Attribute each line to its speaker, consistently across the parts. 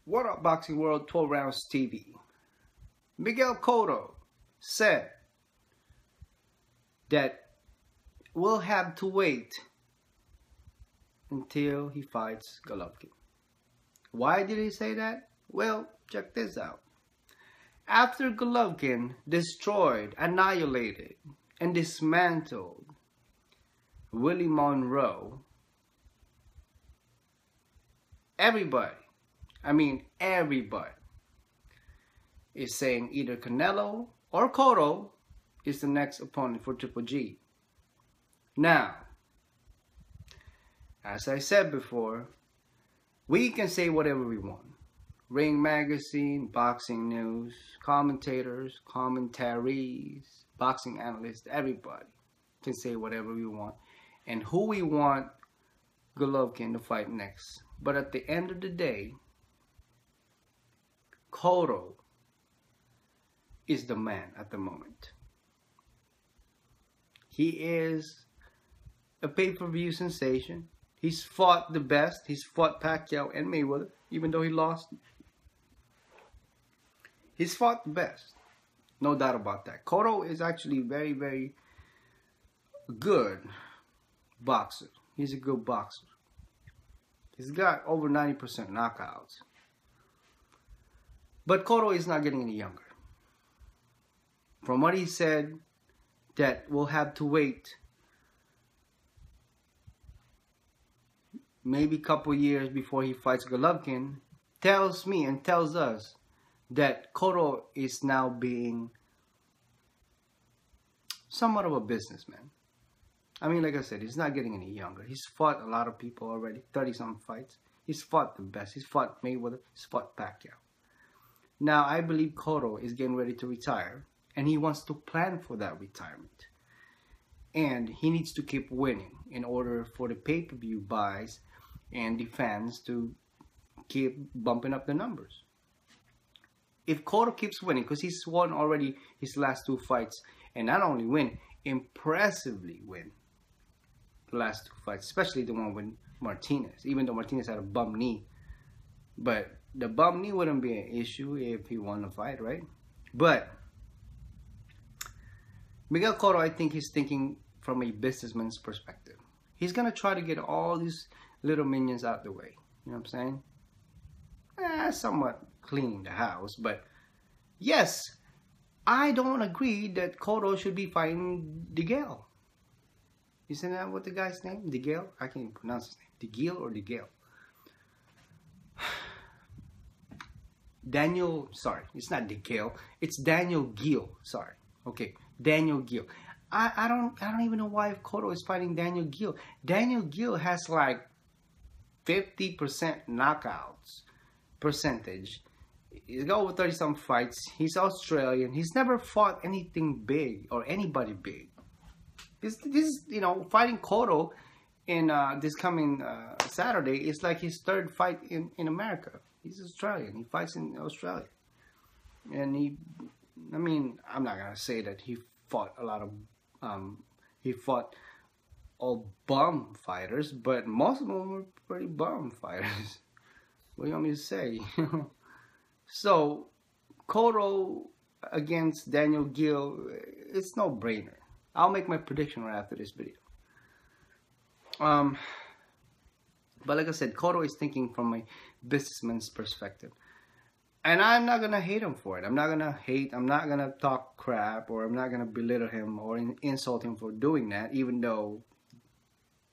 Speaker 1: What up, Boxing World 12 Rounds TV? Miguel Cotto said that we'll have to wait until he fights Golovkin. Why did he say that? Well, check this out. After Golovkin destroyed, annihilated, and dismantled Willie Monroe, everybody is saying either Canelo or Cotto is the next opponent for Triple G. Now, as I said before, we can say whatever we want. Ring Magazine, Boxing News, commentators, commentaries, boxing analysts, everybody can say whatever we want and who we want Golovkin to fight next. But at the end of the day, Cotto is the man at the moment. He is a pay-per-view sensation. He's fought the best. He's fought Pacquiao and Mayweather, even though he lost. He's fought the best. No doubt about that. Cotto is actually very, very good boxer. He's a good boxer. He's got over 90% knockouts. But Cotto is not getting any younger. From what he said, that we'll have to wait maybe a couple years before he fights Golovkin, tells me and tells us that Cotto is now being somewhat of a businessman. I mean, like I said, he's not getting any younger. He's fought a lot of people already, 30-some fights. He's fought the best. He's fought Mayweather. He's fought Pacquiao. Now, I believe Cotto is getting ready to retire, and he wants to plan for that retirement. And he needs to keep winning in order for the pay-per-view buys and the fans to keep bumping up the numbers. If Cotto keeps winning, because he's won already his last 2 fights, and not only win, impressively win the last 2 fights, especially the one with Martinez, even though Martinez had a bum knee. But the bum knee wouldn't be an issue if he won the fight, right? But Miguel Cotto, I think he's thinking from a businessman's perspective. He's going to try to get all these little minions out the way. You know what I'm saying? Somewhat cleaning the house. But yes, I don't agree that Cotto should be fighting DeGale. Isn't that what the guy's name? DeGale? I can't even pronounce his name. DeGale or DeGale? It's not DeGale. It's Daniel Gill. Sorry. Okay, Daniel Gill. I don't even know why Cotto is fighting Daniel Gill. Daniel Gill has like 50% knockouts percentage. He's got over 30-some fights. He's Australian. He's never fought anything big or anybody big. This fighting Cotto in this coming Saturday is like his 3rd fight in America. He's Australian. He fights in Australia. And I'm not going to say that he fought a lot of, he fought all bum fighters, but most of them were pretty bum fighters. What do you want me to say? So, Cotto against Daniel Gill, it's no brainer. I'll make my prediction right after this video. But like I said, Cotto is thinking from a businessman's perspective. And I'm not going to hate him for it. I'm not going to hate. I'm not going to talk crap, or I'm not going to belittle him or insult him for doing that, even though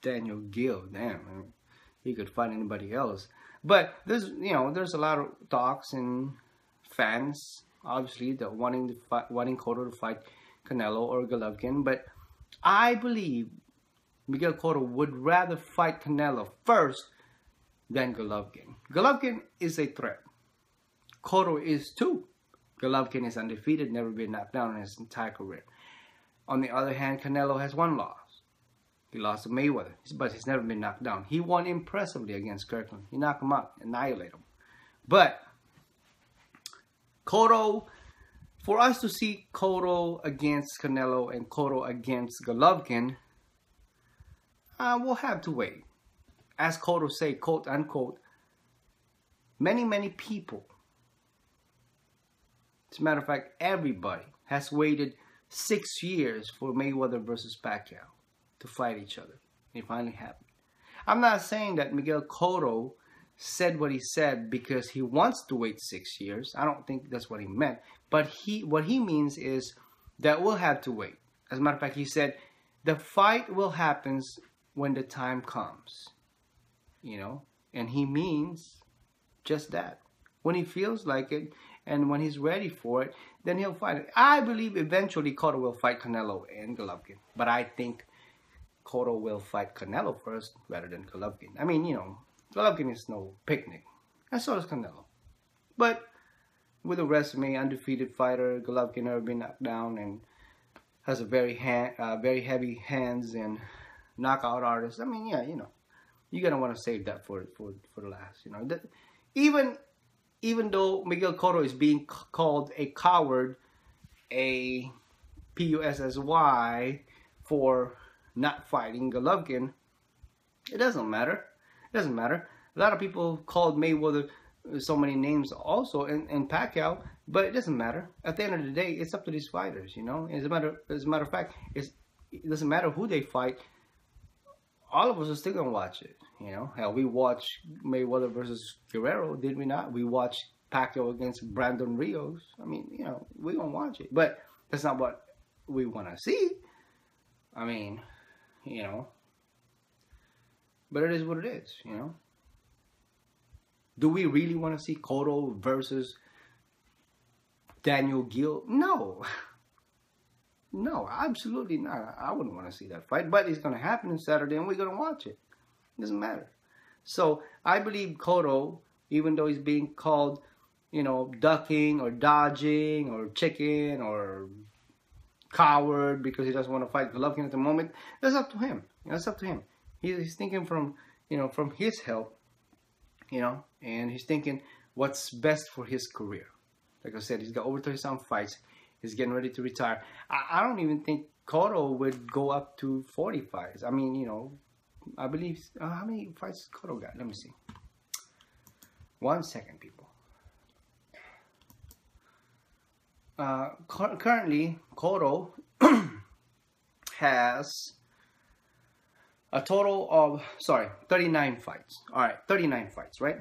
Speaker 1: Daniel Gill, damn, he could fight anybody else. But there's a lot of talks and fans, obviously, that wanting Cotto to fight Canelo or Golovkin. But I believe Miguel Cotto would rather fight Canelo first than Golovkin. Golovkin is a threat. Cotto is too. Golovkin is undefeated, never been knocked down in his entire career. On the other hand, Canelo has 1 loss. He lost to Mayweather, but he's never been knocked down. He won impressively against Kirkland. He knocked him out, annihilated him. But Cotto, for us to see Cotto against Canelo and Cotto against Golovkin, we'll have to wait. As Cotto say, quote unquote, Many people, as a matter of fact, everybody has waited 6 years for Mayweather versus Pacquiao to fight each other. It finally happened. I'm not saying that Miguel Cotto said what he said because he wants to wait 6 years. I don't think that's what he meant. But what he means is that we'll have to wait. As a matter of fact, he said, the fight will happen when the time comes. You know? And he means just that. When he feels like it and when he's ready for it, then he'll fight it. I believe eventually Cotto will fight Canelo and Golovkin. But I think Cotto will fight Canelo first rather than Golovkin. I mean, you know, Golovkin is no picnic. And so does Canelo. But with a resume, undefeated fighter, Golovkin never been knocked down and has a very heavy hands and knockout artist. I mean, yeah, you know, you're gonna want to save that for the last. You know, even though Miguel Cotto is being called a coward, a PUSSY for not fighting Golovkin, it doesn't matter. It doesn't matter. A lot of people called Mayweather so many names also, and Pacquiao, but it doesn't matter. At the end of the day, it's up to these fighters, you know. As a matter of fact, it doesn't matter who they fight. All of us are still gonna watch it, you know. Hell, we watched Mayweather versus Guerrero, did we not? We watched Pacquiao against Brandon Rios. I mean, you know, we're gonna watch it, but that's not what we want to see. I mean, you know, but it is what it is, you know. Do we really want to see Cotto versus Daniel Gill? No. No, absolutely not. I wouldn't want to see that fight. But it's going to happen on Saturday and we're going to watch it. It doesn't matter. So I believe Cotto, even though he's being called, you know, ducking or dodging or chicken or coward because he doesn't want to fight Golovkin at the moment, that's up to him. That's up to him. He's thinking from, you know, from his health. You know, and he's thinking what's best for his career. Like I said, he's got over 30-some fights. He's getting ready to retire. I don't even think Cotto would go up to 40 fights. I mean, you know, I believe... how many fights Cotto got? Let me see. 1 second, people. Currently, Cotto has a total of, 39 fights. All right, 39 fights, right?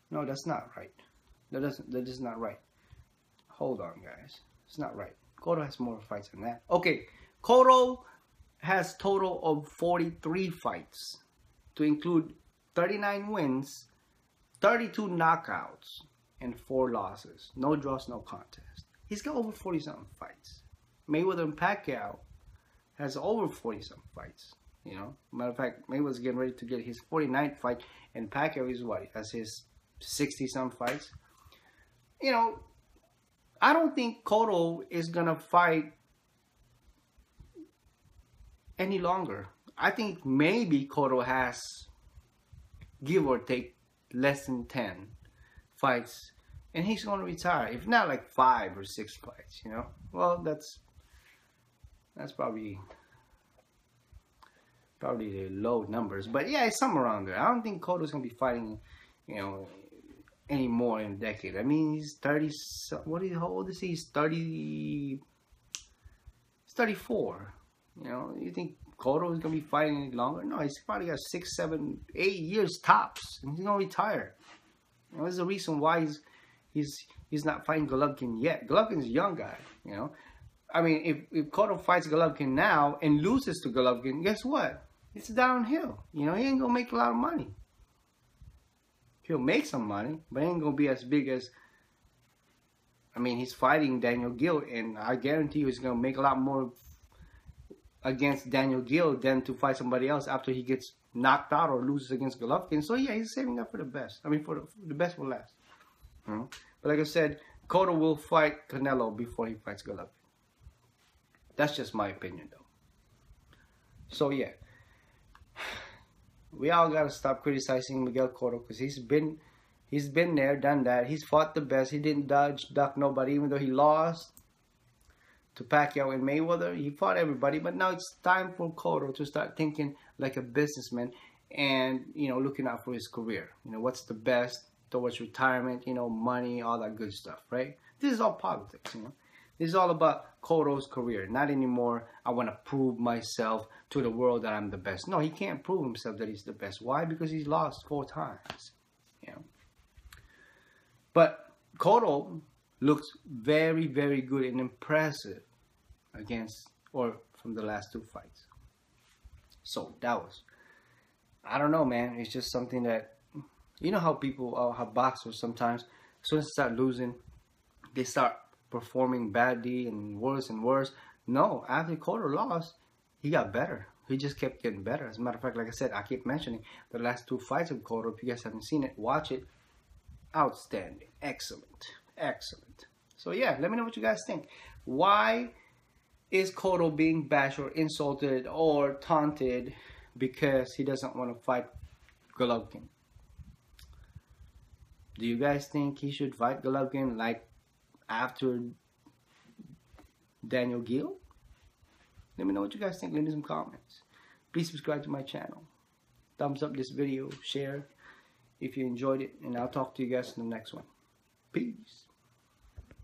Speaker 1: No, that's not right. That is not right. Hold on, guys. It's not right. Cotto has more fights than that. Okay, Cotto has total of 43 fights, to include 39 wins, 32 knockouts, and 4 losses. No draws, no contest. He's got over 40-something fights. Mayweather and Pacquiao has over 40-some fights, you know. Matter of fact, Mayweather's getting ready to get his 49th fight, and Pacquiao is what? Has his 60-some fights. You know, I don't think Cotto is going to fight any longer. I think maybe Cotto has, give or take, less than 10 fights, and he's going to retire. If not like 5 or 6 fights, you know. Well, that's probably the low numbers, but yeah, it's somewhere around there. I don't think Cotto's gonna be fighting, you know, anymore in a decade. I mean, he's 30. How old is he? He's 30. He's 34. You know, you think Cotto is gonna be fighting any longer? No, he's probably got 6, 7, 8 years tops, and he's gonna retire. You know, there's a reason why he's not fighting Golovkin yet. Golovkin's a young guy, you know. I mean, if Cotto fights Golovkin now and loses to Golovkin, guess what? It's downhill. You know, he ain't gonna make a lot of money. He'll make some money, but it ain't gonna be as big as... I mean, he's fighting Daniel Gill, and I guarantee you he's gonna make a lot more against Daniel Gill than to fight somebody else after he gets knocked out or loses against Golovkin. So yeah, he's saving up for the best. I mean, for the best for last. But like I said, Cotto will fight Canelo before he fights Golovkin. That's just my opinion, though. So yeah, we all gotta stop criticizing Miguel Cotto, because he's been there, done that. He's fought the best. He didn't duck nobody, even though he lost to Pacquiao and Mayweather. He fought everybody, but now it's time for Cotto to start thinking like a businessman, and looking out for his career. What's the best towards retirement, money, all that good stuff, right? This is all politics. This is all about Cotto's career. Not anymore, I want to prove myself to the world that I'm the best. No, he can't prove himself that he's the best. Why? Because he's lost 4 times. But Cotto looks very, very good and impressive from the last 2 fights. So that was, I don't know, man. It's just something that, how people, how boxers sometimes, as soon as they start losing, they start performing badly and worse and worse. No, after Cotto lost, he got better. He just kept getting better. As a matter of fact, like I said, I keep mentioning the last 2 fights of Cotto. If you guys haven't seen it, watch it. Outstanding. Excellent. Excellent. So yeah, let me know what you guys think. Why is Cotto being bashed or insulted or taunted because he doesn't want to fight Golovkin? Do you guys think he should fight Golovkin like after Daniel Gill? Let me know what you guys think. Leave me some comments. Please subscribe to my channel. Thumbs up this video. Share if you enjoyed it. And I'll talk to you guys in the next one. Peace.